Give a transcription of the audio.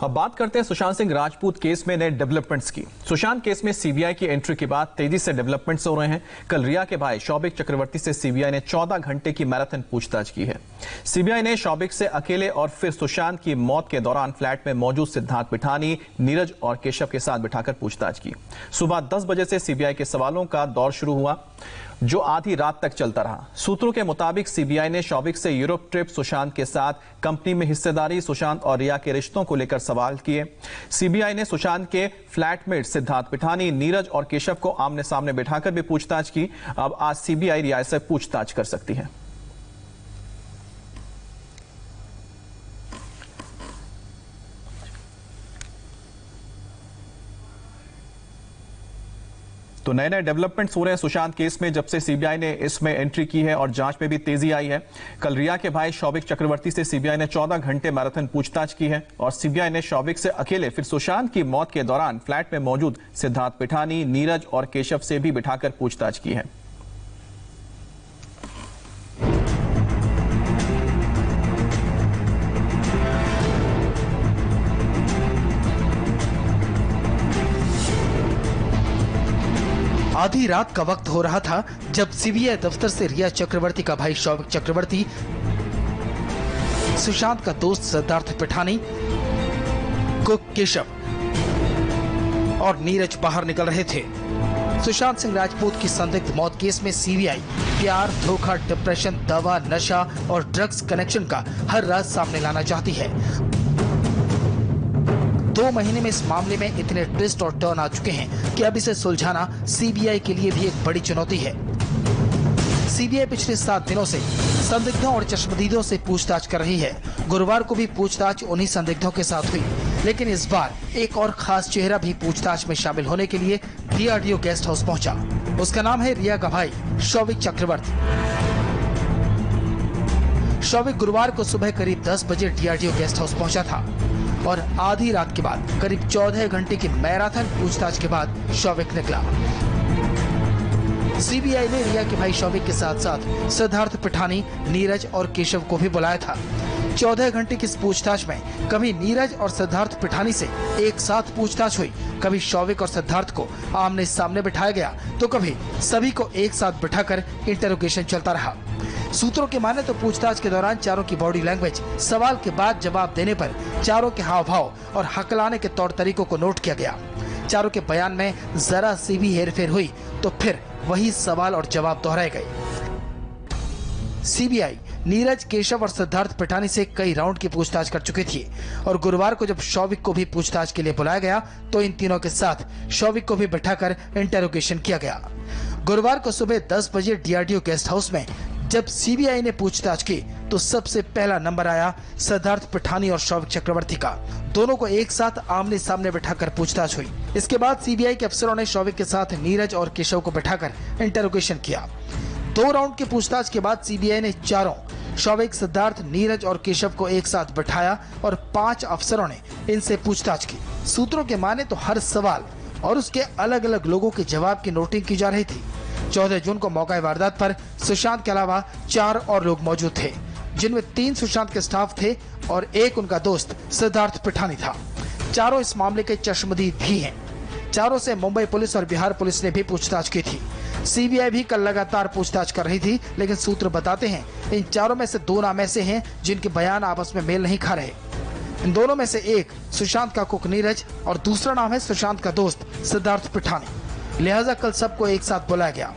अब बात करते हैं सुशांत सिंह राजपूत केस में नए डेवलपमेंट्स की। सुशांत केस में सीबीआई की एंट्री के बाद तेजी से डेवलपमेंट्स हो रहे हैं। कल रिया के भाई शौविक चक्रवर्ती से सीबीआई ने 14 घंटे की मैराथन पूछताछ की है। सीबीआई ने शौविक से अकेले और फिर सुशांत की मौत के दौरान फ्लैट में मौजूद सिद्धार्थ पिठानी, नीरज और केशव के साथ बिठाकर पूछताछ की। सुबह 10 बजे से सीबीआई के सवालों का दौर शुरू हुआ, जो आधी रात तक चलता रहा। सूत्रों के मुताबिक सीबीआई ने शौविक से यूरोप ट्रिप, सुशांत के साथ कंपनी में हिस्सेदारी, सुशांत और रिया के रिश्तों को लेकर सवाल किए। सीबीआई ने सुशांत के फ्लैटमेट सिद्धार्थ पिठानी, नीरज और केशव को आमने सामने बिठाकर भी पूछताछ की। अब आज सीबीआई रिया से पूछताछ कर सकती है। तो नए नए डेवलपमेंट्स हो रहे हैं सुशांत केस में जब से सीबीआई ने इसमें एंट्री की है और जांच में भी तेजी आई है। कल रिया के भाई शौविक चक्रवर्ती से सीबीआई ने 14 घंटे मैराथन पूछताछ की है और सीबीआई ने शौविक से अकेले फिर सुशांत की मौत के दौरान फ्लैट में मौजूद सिद्धार्थ पिठानी, नीरज और केशव से भी बिठाकर पूछताछ की है। आधी रात का वक्त हो रहा था जब सीबीआई दफ्तर से रिया चक्रवर्ती का भाई शौविक चक्रवर्ती, सुशांत का दोस्त सिद्धार्थ पिठानी, कुक केशव और नीरज बाहर निकल रहे थे। सुशांत सिंह राजपूत की संदिग्ध मौत केस में सीबीआई प्यार, धोखा, डिप्रेशन, दवा, नशा और ड्रग्स कनेक्शन का हर राज सामने लाना चाहती है। 2 महीने में इस मामले में इतने ट्विस्ट और टर्न आ चुके हैं कि अब इसे सुलझाना सीबीआई के लिए भी एक बड़ी चुनौती है। सीबीआई पिछले 7 दिनों से संदिग्धों और चश्मदीदों से पूछताछ कर रही है। गुरुवार को भी पूछताछ उन्हीं संदिग्धों के साथ हुई, लेकिन इस बार एक और खास चेहरा भी पूछताछ में शामिल होने के लिए डीआरडीओ गेस्ट हाउस पहुंचा। उसका नाम है रिया का भाई शौविक चक्रवर्ती। शौविक गुरुवार को सुबह करीब 10 बजे डीआरडीओ गेस्ट हाउस पहुंचा था और आधी रात के बाद करीब 14 घंटे की मैराथन पूछताछ के बाद शौविक निकला। सीबीआई ने रिया के भाई शौविक के साथ साथ सिद्धार्थ पिठानी, नीरज और केशव को भी बुलाया था। 14 घंटे की इस पूछताछ में कभी नीरज और सिद्धार्थ पिठानी से एक साथ पूछताछ हुई, कभी शौविक और सिद्धार्थ को आमने सामने बिठाया गया, तो कभी सभी को एक साथ बिठाकर इंटरोगेशन चलता रहा। सूत्रों के माने तो पूछताछ के दौरान चारों की बॉडी लैंग्वेज, सवाल के बाद जवाब देने पर चारों के हाव भाव और हकलाने के तौर तरीकों को नोट किया गया। चारों के बयान में जरा सी भी हेरफेर हुई तो फिर वही सवाल और जवाब दोहराए गए। सीबीआई नीरज, केशव और सिद्धार्थ पिठानी से कई राउंड की पूछताछ कर चुकी थी और गुरुवार को जब शौविक को भी पूछताछ के लिए बुलाया गया तो इन तीनों के साथ शौविक को भी बिठाकर इंटरोगेशन किया गया। गुरुवार को सुबह 10 बजे डीआरडीओ गेस्ट हाउस में जब सीबीआई ने पूछताछ की तो सबसे पहला नंबर आया सिद्धार्थ पिठानी और शौविक चक्रवर्ती का। दोनों को एक साथ आमने सामने बिठाकर पूछताछ हुई। इसके बाद सीबीआई के अफसरों ने शौविक के साथ नीरज और केशव को बिठाकर इंटरोगेशन किया। 2 राउंड की पूछताछ के बाद सीबीआई ने चारों शौविक, सिद्धार्थ, नीरज और केशव को एक साथ बिठाया और 5 अफसरों ने इनसे पूछताछ की। सूत्रों के माने तो हर सवाल और उसके अलग अलग लोगों के जवाब की नोटिंग की जा रही थी। 14 जून को मौका वारदात पर सुशांत के अलावा 4 और लोग मौजूद थे, जिनमें 3 सुशांत के स्टाफ थे और 1 उनका दोस्त सिद्धार्थ पिठानी था। चारों इस मामले के चश्मदीद भी हैं। चारों से मुंबई पुलिस और बिहार पुलिस ने भी पूछताछ की थी। सीबीआई भी कल लगातार पूछताछ कर रही थी, लेकिन सूत्र बताते हैं इन चारों में से 2 नाम ऐसे हैं जिनके बयान आपस में मेल नहीं खा रहे। इन दोनों में से एक सुशांत का कुक नीरज और दूसरा नाम है सुशांत का दोस्त सिद्धार्थ पिठानी। लिहाजा कल सबको एक साथ बुलाया गया।